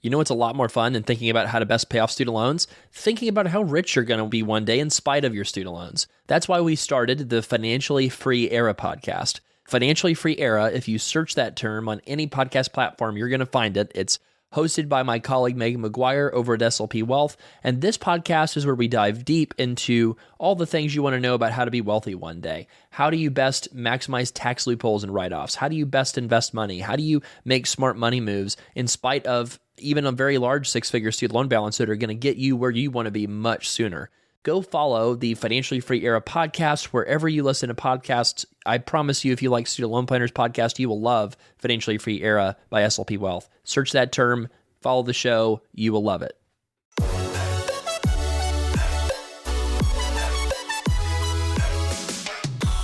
You know what's a lot more fun than thinking about how to best pay off student loans? Thinking about how rich you're going to be one day in spite of your student loans. That's why we started the Financially Free Era podcast. Financially Free Era, if you search that term on any podcast platform, you're going to find it. It's hosted by my colleague Megan McGuire over at SLP Wealth. And this podcast is where we dive deep into all the things you want to know about how to be wealthy one day. How do you best maximize tax loopholes and write-offs? How do you best invest money? How do you make smart money moves in spite of even a very large six-figure student loan balance that are going to get you where you want to be much sooner? Go follow the Financially Free Era podcast wherever you listen to podcasts. I promise you, if you like Student Loan Planners podcast, you will love Financially Free Era by SLP Wealth. Search that term, follow the show, you will love it.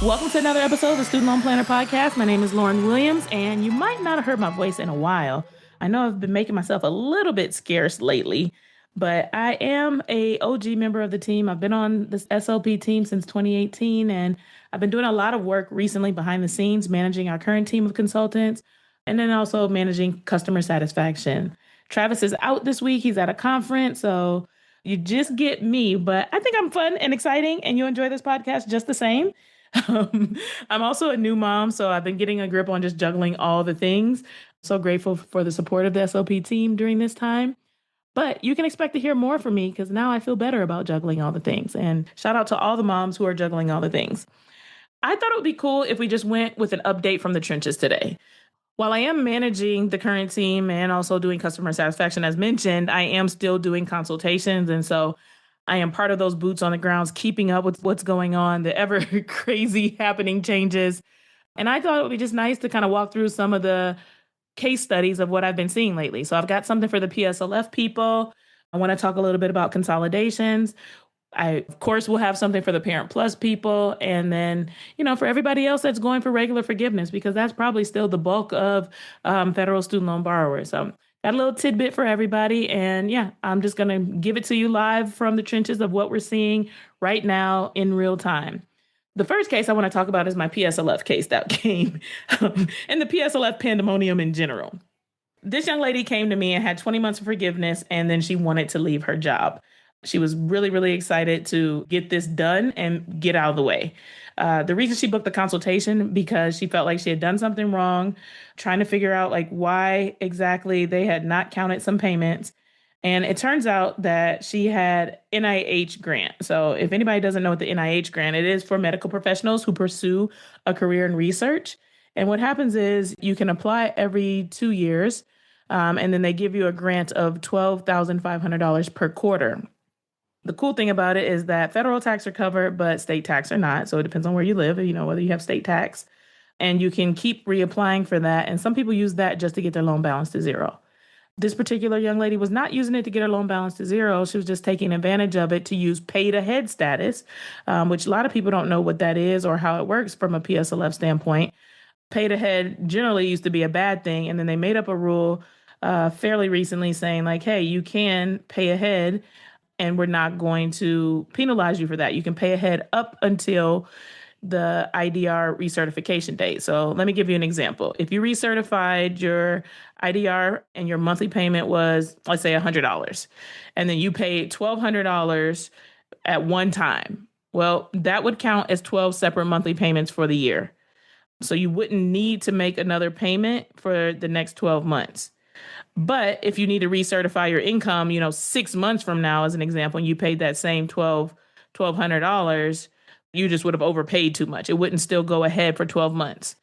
Welcome to another episode of the Student Loan Planner podcast. My name is Lauren Williams, and you might not have heard my voice in a while. I know I've been making myself a little bit scarce lately, but I am a OG member of the team. I've been on this SLP team since 2018, and I've been doing a lot of work recently behind the scenes, managing our current team of consultants, and then also managing customer satisfaction. Travis is out this week. He's at a conference, so you just get me, but I think I'm fun and exciting, and you enjoy this podcast just the same. I'm also a new mom, so I've been getting a grip on just juggling all the things. So grateful for the support of the SLP team during this time. But you can expect to hear more from me because now I feel better about juggling all the things. And shout out to all the moms who are juggling all the things. I thought it would be cool if we just went with an update from the trenches today. While I am managing the current team and also doing customer satisfaction, as mentioned, I am still doing consultations. And so I am part of those boots on the grounds, keeping up with what's going on, the ever crazy happening changes. And I thought it would be just nice to kind of walk through some of the case studies of what I've been seeing lately. So I've got something for the PSLF people. I want to talk a little bit about consolidations. I, of course, will have something for the Parent Plus people. And then, for everybody else that's going for regular forgiveness, because that's probably still the bulk of federal student loan borrowers. So got a little tidbit for everybody. And yeah, I'm just going to give it to you live from the trenches of what we're seeing right now in real time. The first case I want to talk about is my PSLF case that came and the PSLF pandemonium in general. This young lady came to me and had 20 months of forgiveness, and then she wanted to leave her job. She was really, really excited to get this done and get out of the way. The reason she booked the consultation because she felt like she had done something wrong, trying to figure out why exactly they had not counted some payments. And it turns out that she had NIH grant. So if anybody doesn't know what the NIH grant, it is for medical professionals who pursue a career in research. And what happens is you can apply every 2 years, and then they give you a grant of $12,500 per quarter. The cool thing about it is that federal tax are covered, but state tax are not. So it depends on where you live, whether you have state tax. And you can keep reapplying for that. And some people use that just to get their loan balance to zero. This particular young lady was not using it to get her loan balance to zero. She was just taking advantage of it to use paid ahead status, which a lot of people don't know what that is or how it works from a PSLF standpoint. Paid ahead generally used to be a bad thing. And then they made up a rule fairly recently saying hey, you can pay ahead and we're not going to penalize you for that. You can pay ahead up until the IDR recertification date. So let me give you an example. If you recertified your IDR and your monthly payment was, let's say, $100, and then you paid $1,200 at one time, well, that would count as 12 separate monthly payments for the year. So you wouldn't need to make another payment for the next 12 months. But if you need to recertify your income, 6 months from now, as an example, and you paid that same $1,200, you just would have overpaid too much. It wouldn't still go ahead for 12 months.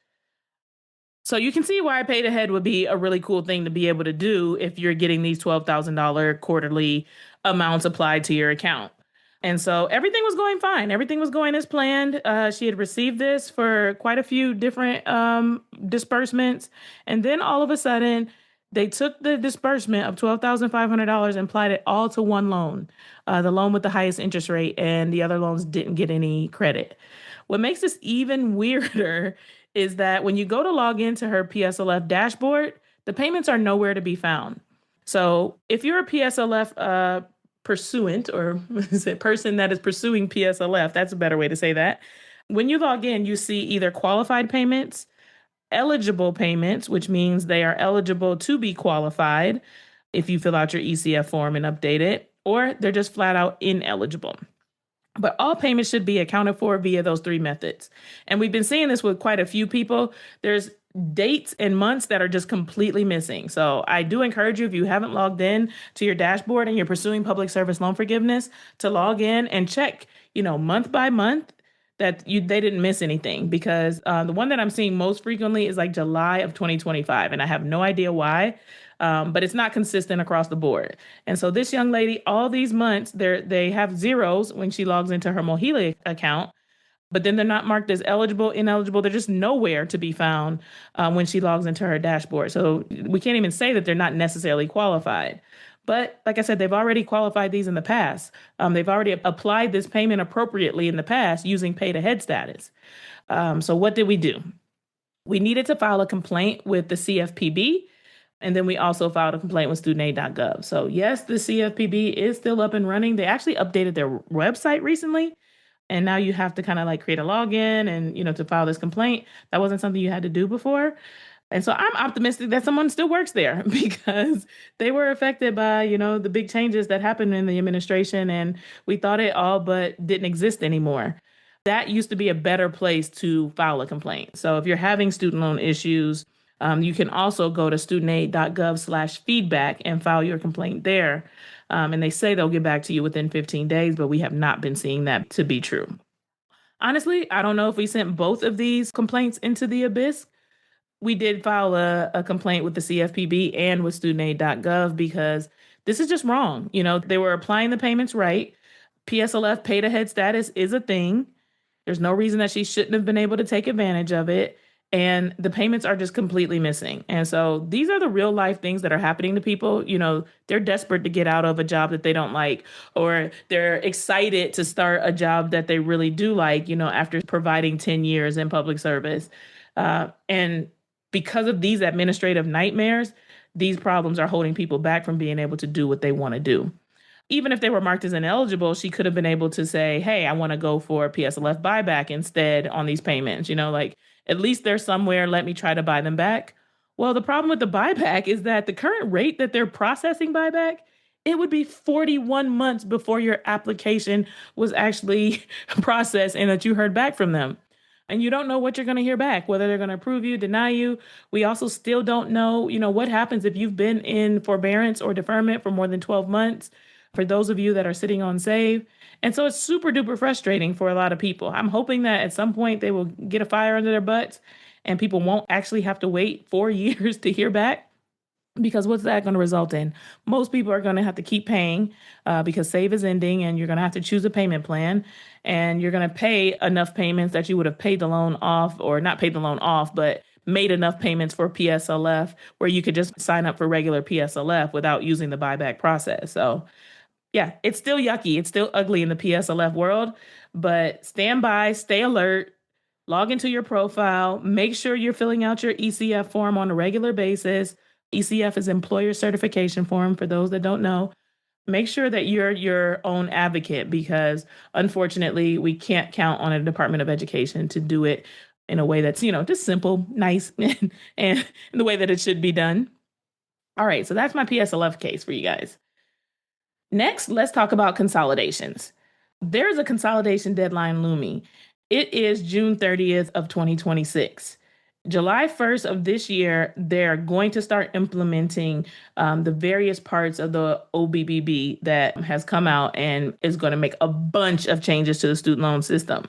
So you can see why paid ahead would be a really cool thing to be able to do if you're getting these $12,000 quarterly amounts applied to your account. And so everything was going fine. Everything was going as planned. She had received this for quite a few different disbursements. And then all of a sudden, they took the disbursement of $12,500 and applied it all to one loan, the loan with the highest interest rate, and the other loans didn't get any credit. What makes this even weirder is that when you go to log into her PSLF dashboard, the payments are nowhere to be found. So if you're a PSLF pursuant, or is it person that is pursuing PSLF, that's a better way to say that. When you log in, you see either qualified payments, eligible payments, which means they are eligible to be qualified, if you fill out your ECF form and update it, or they're just flat out ineligible. But all payments should be accounted for via those three methods. And we've been seeing this with quite a few people. There's dates and months that are just completely missing. So I do encourage you, if you haven't logged in to your dashboard and you're pursuing public service loan forgiveness, to log in and check, month by month that they didn't miss anything, because the one that I'm seeing most frequently is like July of 2025, and I have no idea why. But it's not consistent across the board. And so this young lady, all these months, they have zeros when she logs into her Mohili account, but then they're not marked as eligible, ineligible. They're just nowhere to be found when she logs into her dashboard. So we can't even say that they're not necessarily qualified. But like I said, they've already qualified these in the past. They've already applied this payment appropriately in the past using pay to head status. So what did we do? We needed to file a complaint with the CFPB. And then we also filed a complaint with StudentAid.gov. So yes, the CFPB is still up and running. They actually updated their website recently. And now you have to kind of like create a login and, to file this complaint. That wasn't something you had to do before. And so I'm optimistic that someone still works there because they were affected by, the big changes that happened in the administration. And we thought it all but didn't exist anymore. That used to be a better place to file a complaint. So if you're having student loan issues, you can also go to StudentAid.gov/feedback and file your complaint there. And they say they'll get back to you within 15 days, but we have not been seeing that to be true. Honestly, I don't know if we sent both of these complaints into the abyss. We did file a complaint with the CFPB and with StudentAid.gov because this is just wrong. They were applying the payments right. PSLF pay to head status is a thing. There's no reason that she shouldn't have been able to take advantage of it. And the payments are just completely missing. And so these are the real life things that are happening to people. They're desperate to get out of a job that they don't like, or they're excited to start a job that they really do like, after providing 10 years in public service. And because of these administrative nightmares, these problems are holding people back from being able to do what they want to do. Even if they were marked as ineligible, she could have been able to say, hey, I want to go for PSLF buyback instead on these payments, at least they're somewhere, let me try to buy them back. Well, the problem with the buyback is that the current rate that they're processing buyback, it would be 41 months before your application was actually processed and that you heard back from them. And you don't know what you're going to hear back, whether they're going to approve you, deny you. We also still don't know, what happens if you've been in forbearance or deferment for more than 12 months, for those of you that are sitting on save. And so it's super duper frustrating for a lot of people. I'm hoping that at some point they will get a fire under their butts and people won't actually have to wait 4 years to hear back. Because what's that going to result in? Most people are going to have to keep paying because save is ending, and you're going to have to choose a payment plan, and you're going to pay enough payments that you would have paid the loan off, or not paid the loan off, but made enough payments for PSLF where you could just sign up for regular PSLF without using the buyback process. So yeah, it's still yucky. It's still ugly in the PSLF world, but stand by, stay alert, log into your profile, make sure you're filling out your ECF form on a regular basis. ECF is employer certification form for those that don't know. Make sure that you're your own advocate, because unfortunately we can't count on a Department of Education to do it in a way that's, just simple, nice, and the way that it should be done. All right, so that's my PSLF case for you guys. Next, let's talk about consolidations. There's a consolidation deadline looming. It is June 30th of 2026. July 1st of this year, they're going to start implementing the various parts of the OBBB that has come out and is going to make a bunch of changes to the student loan system.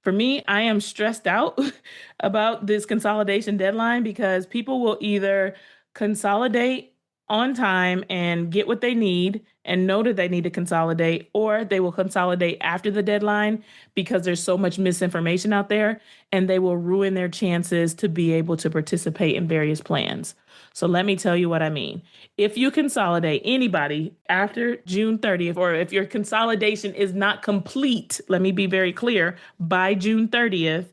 For me, I am stressed out about this consolidation deadline because people will either consolidate on time and get what they need and know that they need to consolidate, or they will consolidate after the deadline because there's so much misinformation out there, and they will ruin their chances to be able to participate in various plans. So let me tell you what I mean. If you consolidate, anybody, after June 30th, or if your consolidation is not complete, let me be very clear, by June 30th,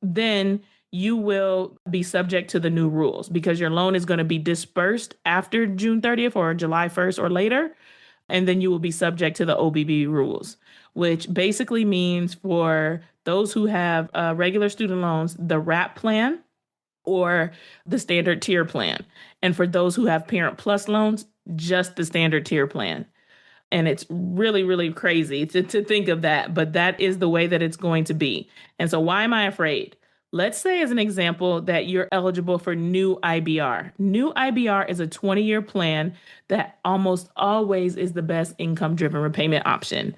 then you will be subject to the new rules because your loan is going to be dispersed after June 30th or July 1st or later. And then you will be subject to the OBB rules, which basically means for those who have regular student loans, the WRAP plan or the standard tier plan. And for those who have Parent Plus loans, just the standard tier plan. And it's really, really crazy to think of that, but that is the way that it's going to be. And so why am I afraid? Let's say, as an example, that you're eligible for new IBR. New IBR is a 20-year plan that almost always is the best income-driven repayment option.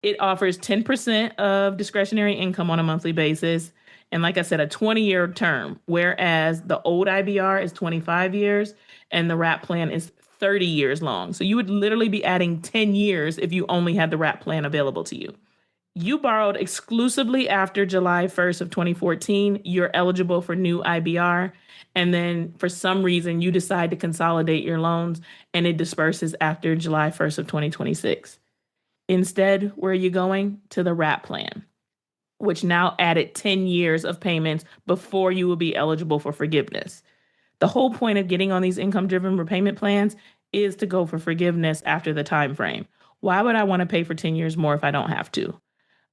It offers 10% of discretionary income on a monthly basis. And like I said, a 20-year term, whereas the old IBR is 25 years and the WRAP plan is 30 years long. So you would literally be adding 10 years if you only had the WRAP plan available to you. You borrowed exclusively after July 1st of 2014, you're eligible for new IBR. And then for some reason, you decide to consolidate your loans and it disperses after July 1st of 2026. Instead, where are you going? To the WRAP plan, which now added 10 years of payments before you will be eligible for forgiveness. The whole point of getting on these income-driven repayment plans is to go for forgiveness after the time frame. Why would I want to pay for 10 years more if I don't have to?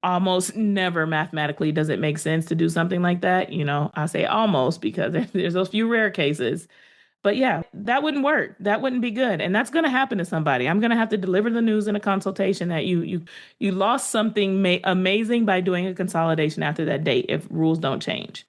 Almost never mathematically does it make sense to do something like that. I say almost because there's those few rare cases. But yeah, that wouldn't work. That wouldn't be good. And that's going to happen to somebody. I'm going to have to deliver the news in a consultation that you lost something amazing by doing a consolidation after that date if rules don't change.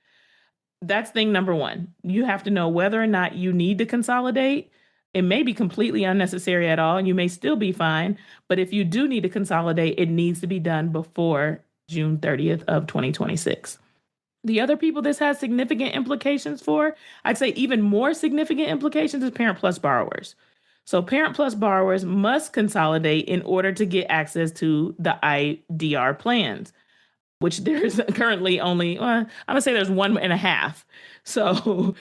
That's thing number one. You have to know whether or not you need to consolidate. It may be completely unnecessary at all, and you may still be fine. But if you do need to consolidate, it needs to be done before June 30th of 2026. The other people this has significant implications for, I'd say even more significant implications, is Parent Plus borrowers. So Parent Plus borrowers must consolidate in order to get access to the IDR plans, which there's currently only, I'm going to say there's 1.5. So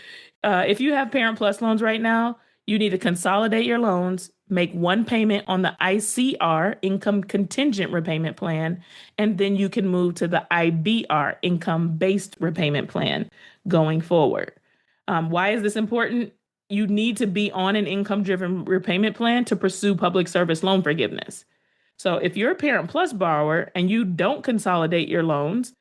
if you have Parent Plus loans right now, you need to consolidate your loans, make one payment on the ICR, income contingent repayment plan, and then you can move to the IBR, income-based repayment plan, going forward. Why is this important? You need to be on an income-driven repayment plan to pursue public service loan forgiveness. So if you're a Parent Plus borrower and you don't consolidate your loans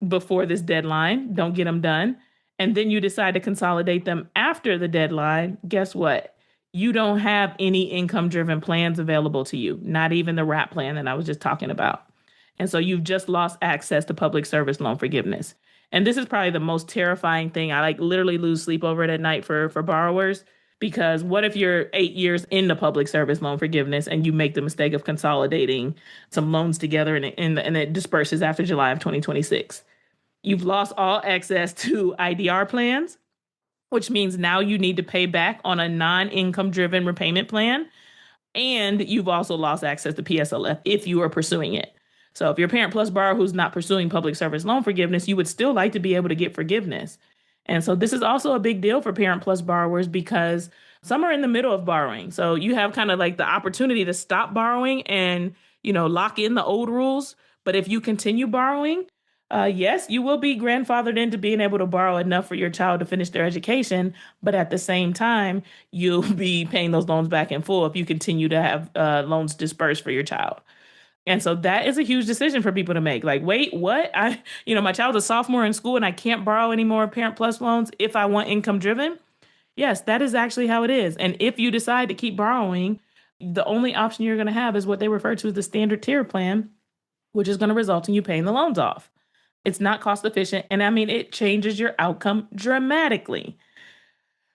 before this deadline, don't get them done, and then you decide to consolidate them after the deadline, guess what? You don't have any income-driven plans available to you, not even the WRAP plan that I was just talking about. And so you've just lost access to public service loan forgiveness. And this is probably the most terrifying thing. I literally lose sleep over it at night for borrowers, because what if you're 8 years into public service loan forgiveness and you make the mistake of consolidating some loans together and it disperses after July of 2026? You've lost all access to IDR plans, which means now you need to pay back on a non-income driven repayment plan. And you've also lost access to PSLF if you are pursuing it. So if you're a Parent Plus borrower who's not pursuing public service loan forgiveness, you would still like to be able to get forgiveness. And so this is also a big deal for Parent Plus borrowers because some are in the middle of borrowing. So you have kind of like the opportunity to stop borrowing and, lock in the old rules. But if you continue borrowing, yes, you will be grandfathered into being able to borrow enough for your child to finish their education. But at the same time, you'll be paying those loans back in full if you continue to have loans dispersed for your child. And so that is a huge decision for people to make. Like, wait, what? My child's a sophomore in school and I can't borrow any more Parent Plus loans if I want income driven. Yes, that is actually how it is. And if you decide to keep borrowing, the only option you're going to have is what they refer to as the standard tier plan, which is going to result in you paying the loans off. It's not cost efficient. And it changes your outcome dramatically.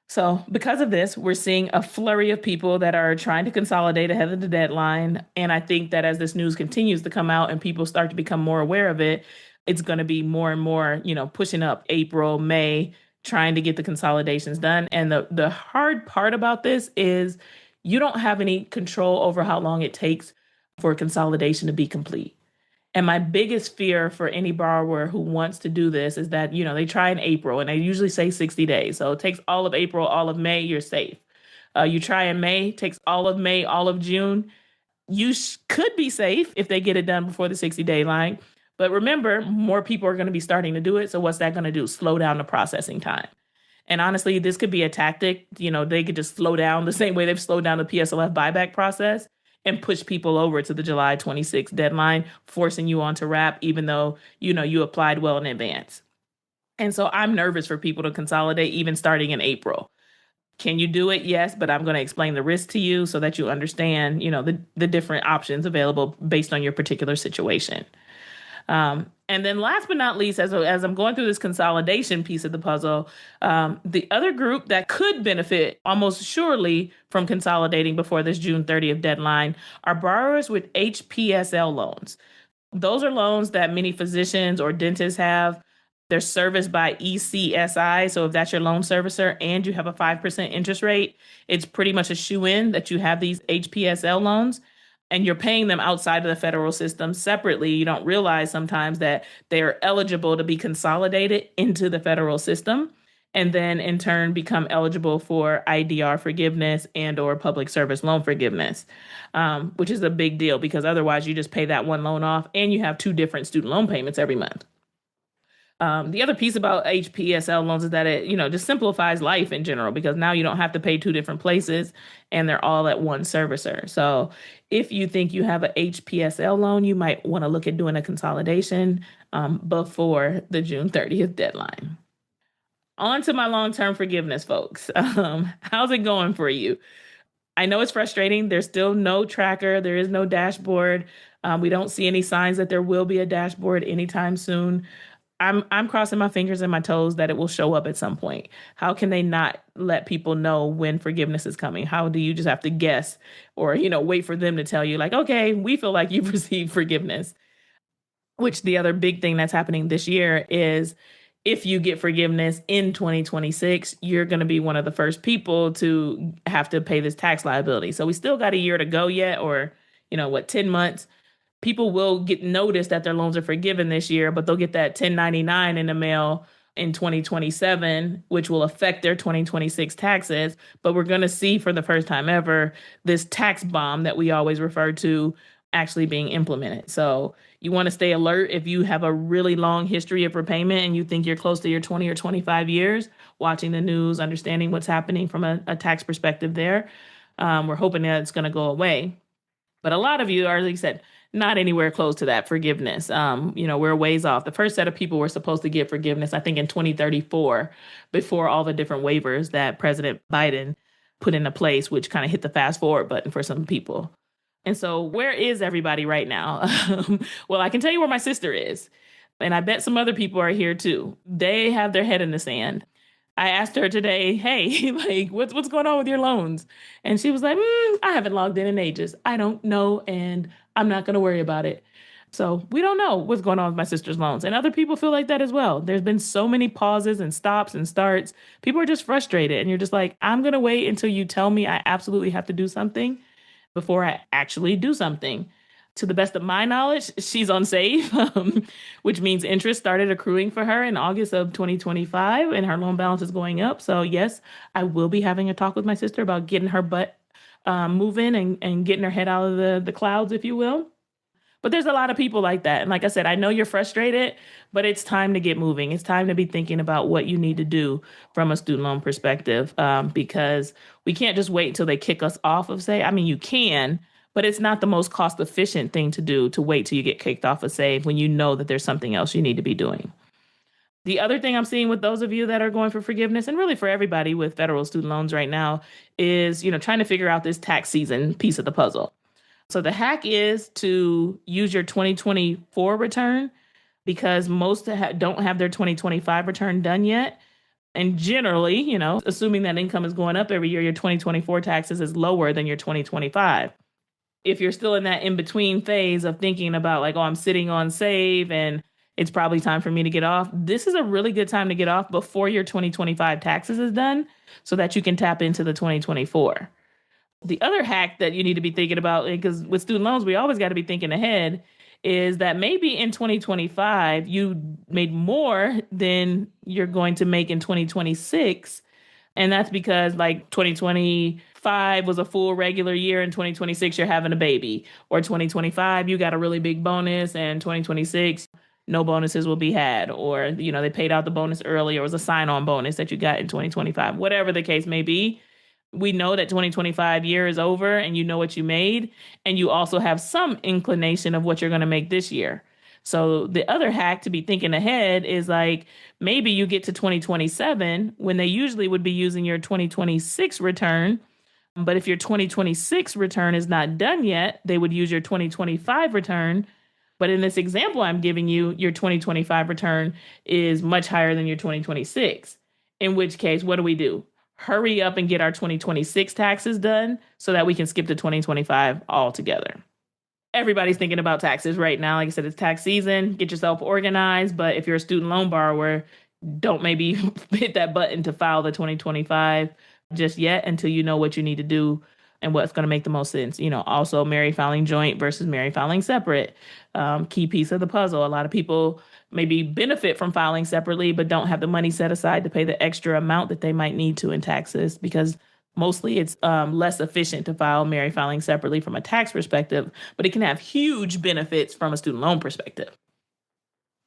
So because of this, we're seeing a flurry of people that are trying to consolidate ahead of the deadline. And I think that as this news continues to come out and people start to become more aware of it, it's going to be more and more, pushing up April, May, trying to get the consolidations done. And the hard part about this is you don't have any control over how long it takes for a consolidation to be complete. And my biggest fear for any borrower who wants to do this is that, they try in April and they usually say 60 days. So it takes all of April, all of May, you're safe. You try in May, takes all of May, all of June. You could be safe if they get it done before the 60-day line. But remember, more people are going to be starting to do it. So what's that going to do? Slow down the processing time. And honestly, this could be a tactic. They could just slow down the same way they've slowed down the PSLF buyback process and push people over to the July 26th deadline, forcing you onto WRAP, even though, you applied well in advance. And so I'm nervous for people to consolidate even starting in April. Can you do it? Yes, but I'm going to explain the risk to you so that you understand, the different options available based on your particular situation. And then last but not least, as I'm going through this consolidation piece of the puzzle, the other group that could benefit almost surely from consolidating before this June 30th deadline are borrowers with HPSL loans. Those are loans that many physicians or dentists have. They're serviced by ECSI. So if that's your loan servicer and you have a 5% interest rate, it's pretty much a shoe-in that you have these HPSL loans and you're paying them outside of the federal system separately. You don't realize sometimes that they are eligible to be consolidated into the federal system and then in turn become eligible for IDR forgiveness and or public service loan forgiveness, which is a big deal because otherwise you just pay that one loan off and you have two different student loan payments every month. The other piece about HPSL loans is that it, just simplifies life in general because now you don't have to pay two different places and they're all at one servicer. So if you think you have a HPSL loan, you might want to look at doing a consolidation before the June 30th deadline. On to my long-term forgiveness, folks. How's it going for you? I know it's frustrating. There's still no tracker. There is no dashboard. We don't see any signs that there will be a dashboard anytime soon. I'm crossing my fingers and my toes that it will show up at some point. How can they not let people know when forgiveness is coming? How do you just have to guess or, wait for them to tell you like, okay, we feel like you've received forgiveness? Which the other big thing that's happening this year is if you get forgiveness in 2026, you're going to be one of the first people to have to pay this tax liability. So we still got a year to go yet, or, 10 months. People will get notice that their loans are forgiven this year, but they'll get that 1099 in the mail in 2027, which will affect their 2026 taxes. But we're going to see for the first time ever this tax bomb that we always refer to actually being implemented. So you want to stay alert if you have a really long history of repayment and you think you're close to your 20 or 25 years, watching the news, understanding what's happening from a tax perspective there. We're hoping that it's going to go away. But a lot of you are, like I said, not anywhere close to that forgiveness. We're a ways off. The first set of people were supposed to get forgiveness, I think, in 2034, before all the different waivers that President Biden put into place, which kind of hit the fast forward button for some people. And so where is everybody right now? Well, I can tell you where my sister is. And I bet some other people are here too. They have their head in the sand. I asked her today, hey, like, what's going on with your loans? And she was like, I haven't logged in ages. I don't know, and I'm not going to worry about it. So we don't know what's going on with my sister's loans. And other people feel like that as well. There's been so many pauses and stops and starts. People are just frustrated. And you're just like, I'm going to wait until you tell me I absolutely have to do something before I actually do something. To the best of my knowledge, she's on save, which means interest started accruing for her in August of 2025 and her loan balance is going up. So yes, I will be having a talk with my sister about getting her butt moving and getting her head out of the clouds, if you will. But there's a lot of people like that. And like I said, I know you're frustrated, but it's time to get moving. It's time to be thinking about what you need to do from a student loan perspective, because we can't just wait until they kick us off of SAVE. I mean, you can, but it's not the most cost efficient thing to do to wait till you get kicked off of SAVE when you know that there's something else you need to be doing. The other thing I'm seeing with those of you that are going for forgiveness, and really for everybody with federal student loans right now, is, trying to figure out this tax season piece of the puzzle. So the hack is to use your 2024 return because most don't have their 2025 return done yet. And generally, assuming that income is going up every year, your 2024 taxes is lower than your 2025. If you're still in that in-between phase of thinking about like, oh, I'm sitting on SAVE and it's probably time for me to get off, this is a really good time to get off before your 2025 taxes is done so that you can tap into the 2024. The other hack that you need to be thinking about, because with student loans, we always got to be thinking ahead, is that maybe in 2025, you made more than you're going to make in 2026. And that's because like 2025 was a full regular year and 2026, you're having a baby. Or 2025, you got a really big bonus and 2026, no bonuses will be had. Or, they paid out the bonus early or it was a sign-on bonus that you got in 2025. Whatever the case may be, we know that 2025 year is over and you know what you made. And you also have some inclination of what you're going to make this year. So the other hack to be thinking ahead is like maybe you get to 2027 when they usually would be using your 2026 return. But if your 2026 return is not done yet, they would use your 2025 return. But in this example I'm giving you, your 2025 return is much higher than your 2026. In which case, what do? Hurry up and get our 2026 taxes done so that we can skip to 2025 altogether. Everybody's thinking about taxes right now. Like I said, it's tax season. Get yourself organized. But if you're a student loan borrower, don't maybe hit that button to file the 2025 just yet until you know what you need to do and what's going to make the most sense. Also married filing joint versus married filing separate. Key piece of the puzzle. A lot of people maybe benefit from filing separately, but don't have the money set aside to pay the extra amount that they might need to in taxes because mostly it's less efficient to file married filing separately from a tax perspective, but it can have huge benefits from a student loan perspective.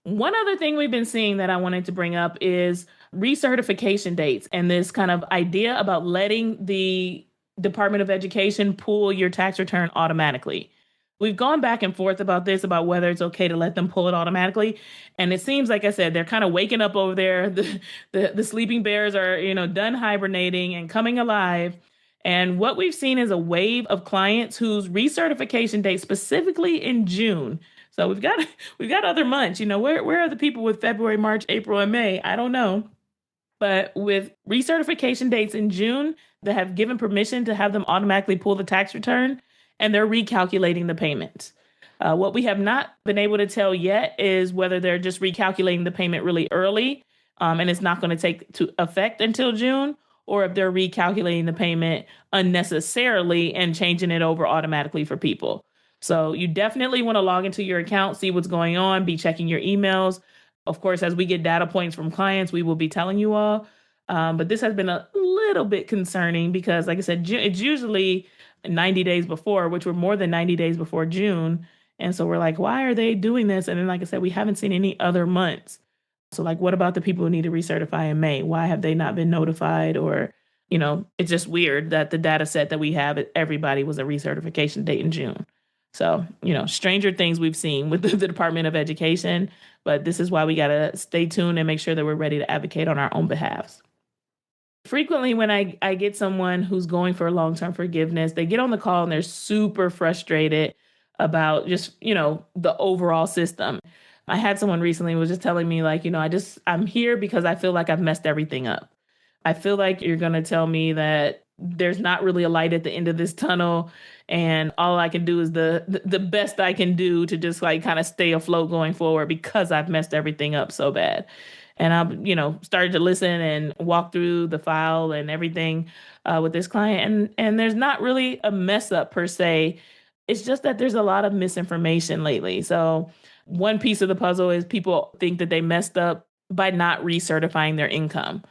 One other thing we've been seeing that I wanted to bring up is recertification dates and this kind of idea about letting the Department of Education pull your tax return automatically. We've gone back and forth about this, about whether it's okay to let them pull it automatically. And it seems, like I said, they're kind of waking up over there. The sleeping bears are, done hibernating and coming alive. And what we've seen is a wave of clients whose recertification date specifically in June. So we've got other months, where are the people with February, March, April, and May? I don't know. But with recertification dates in June that have given permission to have them automatically pull the tax return, and they're recalculating the payments. What we have not been able to tell yet is whether they're just recalculating the payment really early and it's not going to take to effect until June, or if they're recalculating the payment unnecessarily and changing it over automatically for people. So you definitely want to log into your account, see what's going on, be checking your emails. Of course, as we get data points from clients, we will be telling you all. But this has been a little bit concerning because, like I said, it's usually 90 days before, which were more than 90 days before June. And so we're like, why are they doing this? And then, like I said, we haven't seen any other months. So like, what about the people who need to recertify in May? Why have they not been notified? Or, it's just weird that the data set that we have, everybody was a recertification date in June. So, stranger things we've seen with the Department of Education, but this is why we got to stay tuned and make sure that we're ready to advocate on our own behalves. Frequently, when I get someone who's going for long-term forgiveness, they get on the call and they're super frustrated about just, the overall system. I had someone recently who was just telling me like, I'm here because I feel like I've messed everything up. I feel like you're going to tell me that there's not really a light at the end of this tunnel. And all I can do is the best I can do to just like kind of stay afloat going forward because I've messed everything up so bad. And I, started to listen and walk through the file and everything with this client. And there's not really a mess up per se. It's just that there's a lot of misinformation lately. So one piece of the puzzle is people think that they messed up by not recertifying their income.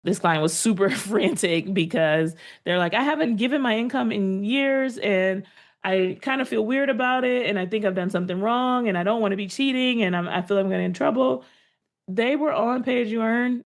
This client was super frantic because they're like, I haven't given my income in years and I kind of feel weird about it. And I think I've done something wrong and I don't want to be cheating and I feel like I'm getting in trouble. They were on Pay As You Earn.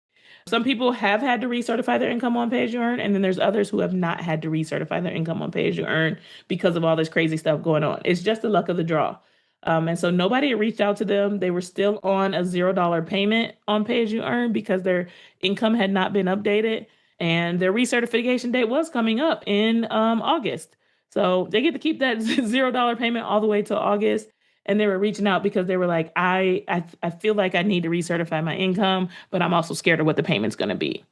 Some people have had to recertify their income on Pay As You Earn. And then there's others who have not had to recertify their income on Pay As You Earn because of all this crazy stuff going on. It's just the luck of the draw. And so nobody had reached out to them. They were still on a $0 payment on Pay As You Earn because their income had not been updated. And their recertification date was coming up in August. So they get to keep that $0 payment all the way till August. And they were reaching out because they were like, I feel like I need to recertify my income, but I'm also scared of what the payment's going to be.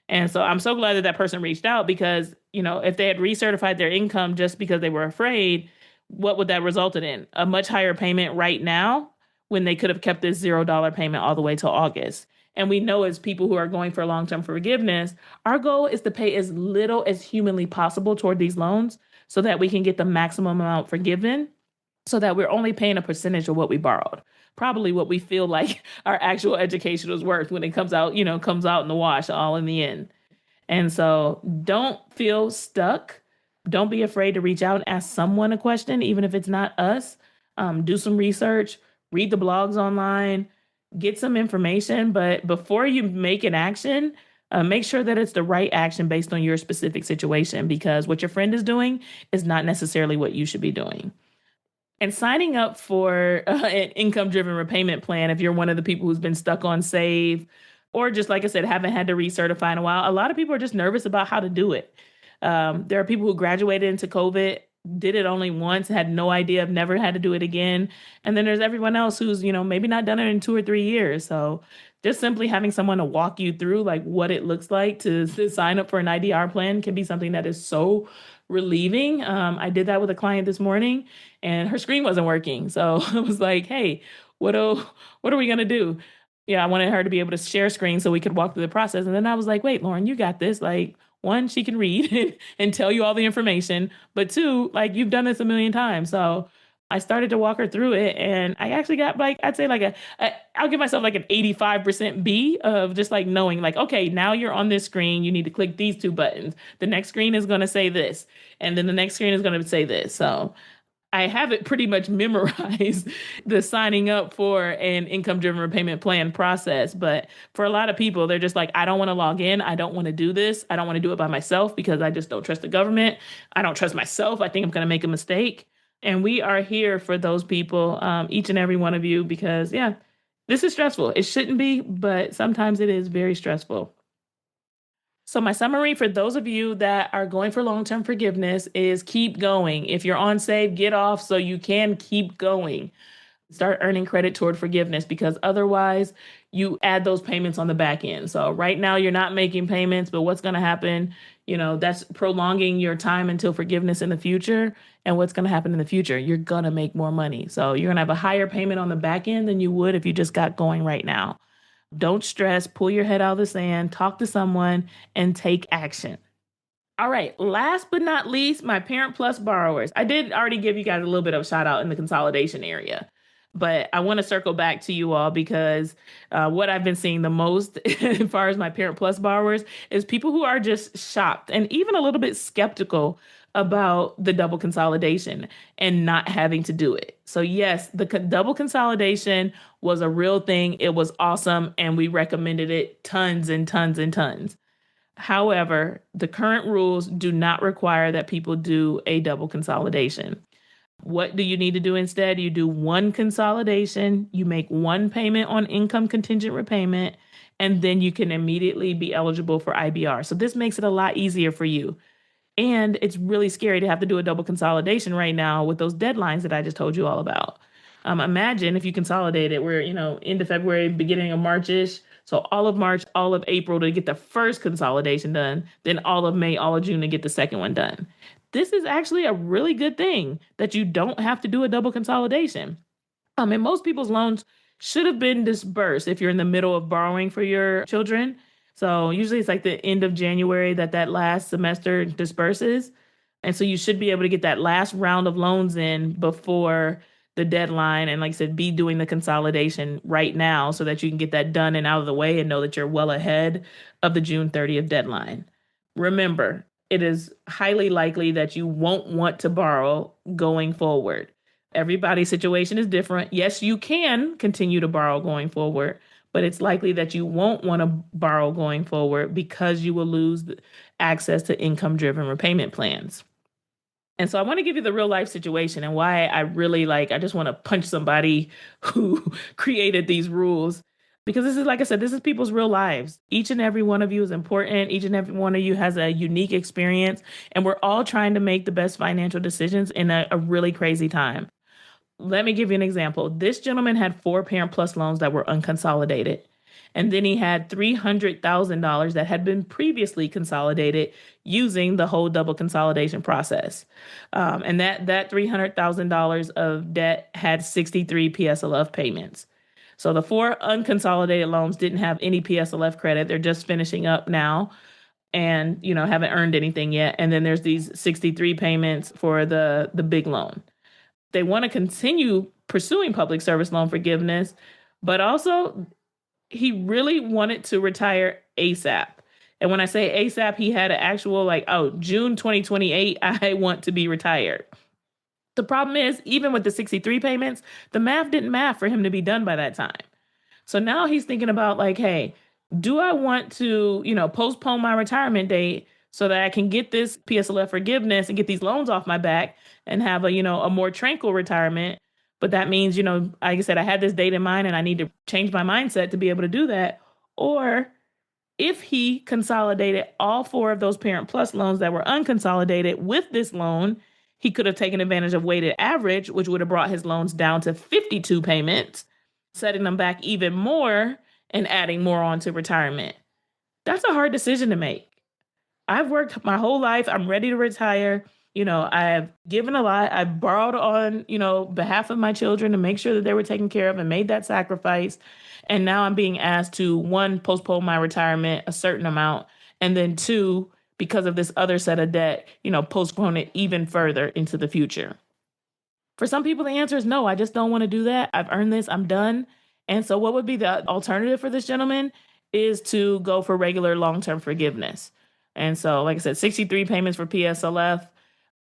And so I'm so glad that person reached out because, if they had recertified their income just because they were afraid, what would that resulted in? A much higher payment right now when they could have kept this $0 payment all the way till August. And we know as people who are going for long-term forgiveness, our goal is to pay as little as humanly possible toward these loans so that we can get the maximum amount forgiven so that we're only paying a percentage of what we borrowed. Probably what we feel like our actual education was worth when it comes out, comes out in the wash all in the end. And so don't feel stuck. Don't be afraid to reach out and ask someone a question, even if it's not us. Do some research, read the blogs online, get some information. But before you make an action, make sure that it's the right action based on your specific situation, because what your friend is doing is not necessarily what you should be doing. And signing up for an income-driven repayment plan, if you're one of the people who's been stuck on Save, or just like I said, haven't had to recertify in a while, a lot of people are just nervous about how to do it. There are people who graduated into COVID, did it only once, had no idea, have never had to do it again. And then there's everyone else who's, maybe not done it in 2 or 3 years. So just simply having someone to walk you through like what it looks like to sign up for an IDR plan can be something that is so relieving. I did that with a client this morning and her screen wasn't working. So I was like, hey, what are we going to do? Yeah, I wanted her to be able to share screen so we could walk through the process. And then I was like, wait, Lauren, you got this. Like, one, she can read and tell you all the information. But two, like, you've done this a million times. So I started to walk her through it. And I actually got like, I'd say like I'll give myself like an 85% B of just like knowing like, okay, now you're on this screen. You need to click these two buttons. The next screen is going to say this. And then the next screen is going to say this. So I have it pretty much memorized, the signing up for an income-driven repayment plan process. But for a lot of people, they're just like, I don't want to log in. I don't want to do this. I don't want to do it by myself because I just don't trust the government. I don't trust myself. I think I'm going to make a mistake. And we are here for those people, each and every one of you, because, yeah, this is stressful. It shouldn't be, but sometimes it is very stressful. So my summary for those of you that are going for long-term forgiveness is keep going. If you're on Save, get off so you can keep going. Start earning credit toward forgiveness because otherwise you add those payments on the back end. So right now you're not making payments, but what's going to happen, that's prolonging your time until forgiveness in the future. And what's going to happen in the future? You're going to make more money. So you're going to have a higher payment on the back end than you would if you just got going right now. Don't stress, pull your head out of the sand, talk to someone, and take action. All right, last but not least, my Parent Plus borrowers. I did already give you guys a little bit of a shout out in the consolidation area, but I want to circle back to you all because what I've been seeing the most as far as my Parent Plus borrowers is people who are just shocked and even a little bit skeptical about the double consolidation and not having to do it. So yes, the double consolidation was a real thing. It was awesome. And we recommended it tons and tons and tons. However, the current rules do not require that people do a double consolidation. What do you need to do instead? You do one consolidation, you make one payment on income contingent repayment, and then you can immediately be eligible for IBR. So this makes it a lot easier for you. And it's really scary to have to do a double consolidation right now with those deadlines that I just told you all about. Imagine if you consolidate it, we're, end of February, beginning of March-ish. So all of March, all of April to get the first consolidation done, then all of May, all of June to get the second one done. This is actually a really good thing that you don't have to do a double consolidation. And most people's loans should have been disbursed if you're in the middle of borrowing for your children. So usually it's like the end of January that last semester disperses. And so you should be able to get that last round of loans in before the deadline. And like I said, be doing the consolidation right now so that you can get that done and out of the way and know that you're well ahead of the June 30th deadline. Remember, it is highly likely that you won't want to borrow going forward. Everybody's situation is different. Yes, you can continue to borrow going forward, but it's likely that you won't want to borrow going forward because you will lose access to income-driven repayment plans. And so I want to give you the real life situation and why I really I just want to punch somebody who created these rules. Because this is, like I said, this is people's real lives. Each and every one of you is important. Each and every one of you has a unique experience. And we're all trying to make the best financial decisions in a really crazy time. Let me give you an example. This gentleman had 4 Parent Plus loans that were unconsolidated. And then he had $300,000 that had been previously consolidated using the whole double consolidation process. And that $300,000 of debt had 63 PSLF payments. So the 4 unconsolidated loans didn't have any PSLF credit. They're just finishing up now and, haven't earned anything yet. And then there's these 63 payments for the big loan. They want to continue pursuing public service loan forgiveness, but also he really wanted to retire ASAP. And when I say ASAP, he had an actual June 2028, I want to be retired. The problem is, even with the 63 payments, the math didn't math for him to be done by that time. So now he's thinking about hey, do I want to, postpone my retirement date so that I can get this PSLF forgiveness and get these loans off my back and have a more tranquil retirement. But that means, like I said, I had this date in mind and I need to change my mindset to be able to do that. Or if he consolidated all 4 of those Parent Plus loans that were unconsolidated with this loan, he could have taken advantage of weighted average, which would have brought his loans down to 52 payments, setting them back even more and adding more on to retirement. That's a hard decision to make. I've worked my whole life. I'm ready to retire. I have given a lot. I've borrowed on, behalf of my children to make sure that they were taken care of and made that sacrifice. And now I'm being asked to, 1, postpone my retirement a certain amount, and then 2, because of this other set of debt, postpone it even further into the future. For some people, the answer is no, I just don't want to do that. I've earned this. I'm done. And so what would be the alternative for this gentleman is to go for regular long-term forgiveness. And so, like I said, 63 payments for PSLF,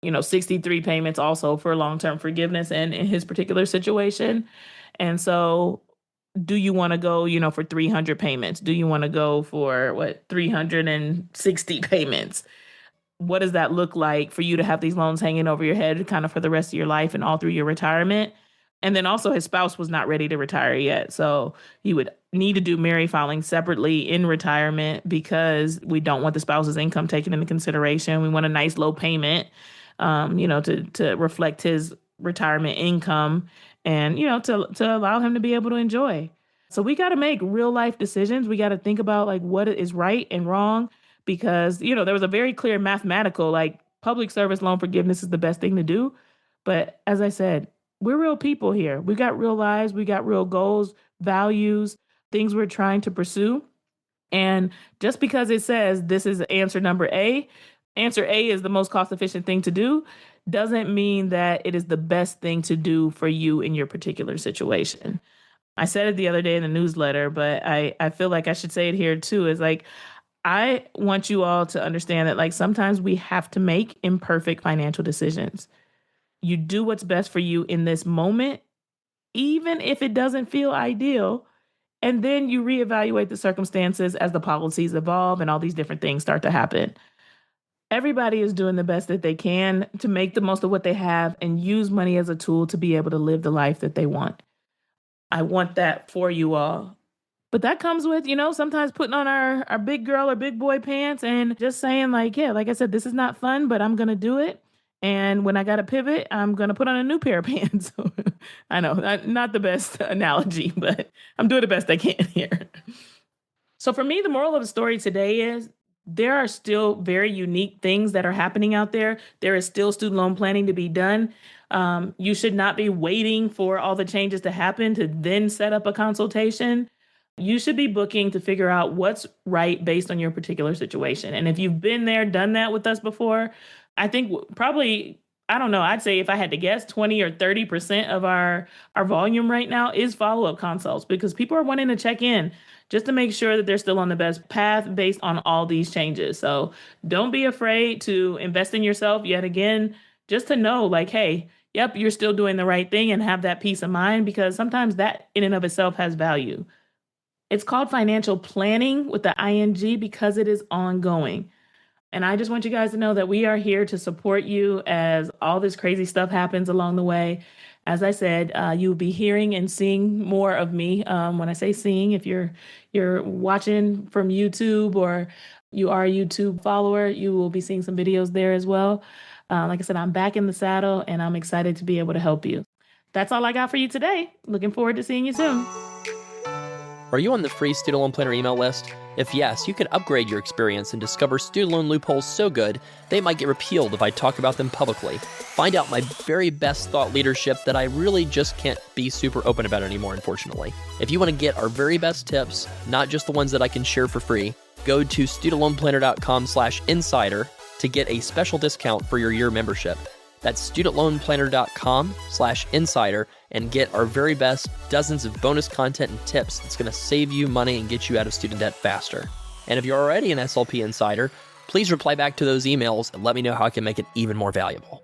63 payments also for long-term forgiveness and in his particular situation. And so do you want to go, for 300 payments? Do you want to go for 360 payments? What does that look like for you to have these loans hanging over your head kind of for the rest of your life and all through your retirement? And then also his spouse was not ready to retire yet. So you would need to do marry filing separately in retirement because we don't want the spouse's income taken into consideration. We want a nice low payment, to reflect his retirement income and, to allow him to be able to enjoy. So we got to make real life decisions. We got to think about what is right and wrong because, there was a very clear mathematical, public service loan forgiveness is the best thing to do. But as I said, we're real people here. We got real lives. We got real goals, values, things we're trying to pursue. And just because it says this is answer A is the most cost efficient thing to do, doesn't mean that it is the best thing to do for you in your particular situation. I said it the other day in the newsletter, but I feel like I should say it here too, is I want you all to understand that sometimes we have to make imperfect financial decisions. You do what's best for you in this moment, even if it doesn't feel ideal. And then you reevaluate the circumstances as the policies evolve and all these different things start to happen. Everybody is doing the best that they can to make the most of what they have and use money as a tool to be able to live the life that they want. I want that for you all. But that comes with, sometimes putting on our big girl or big boy pants and just saying like I said, this is not fun, but I'm going to do it. And when I got to pivot, I'm going to put on a new pair of pants. I know, not the best analogy, but I'm doing the best I can here. So for me, the moral of the story today is there are still very unique things that are happening out there. There is still student loan planning to be done. You should not be waiting for all the changes to happen to then set up a consultation. You should be booking to figure out what's right based on your particular situation. And if you've been there, done that with us before, I think probably, I don't know, I'd say if I had to guess 20 or 30% of our volume right now is follow-up consults because people are wanting to check in just to make sure that they're still on the best path based on all these changes. So don't be afraid to invest in yourself yet again, just to know hey, yep, you're still doing the right thing and have that peace of mind because sometimes that in and of itself has value. It's called financial planning with the ING because it is ongoing. And I just want you guys to know that we are here to support you as all this crazy stuff happens along the way. As I said, you'll be hearing and seeing more of me. When I say seeing, if you're watching from YouTube or you are a YouTube follower, you will be seeing some videos there as well. Like I said, I'm back in the saddle and I'm excited to be able to help you. That's all I got for you today. Looking forward to seeing you soon. Are you on the free Student Loan Planner email list? If yes, you could upgrade your experience and discover student loan loopholes so good, they might get repealed if I talk about them publicly. Find out my very best thought leadership that I really just can't be super open about anymore, unfortunately. If you want to get our very best tips, not just the ones that I can share for free, go to StudentLoanPlanner.com/insider to get a special discount for your year membership. That's StudentLoanPlanner.com/insider and get our very best dozens of bonus content and tips that's going to save you money and get you out of student debt faster. And if you're already an SLP insider, please reply back to those emails and let me know how I can make it even more valuable.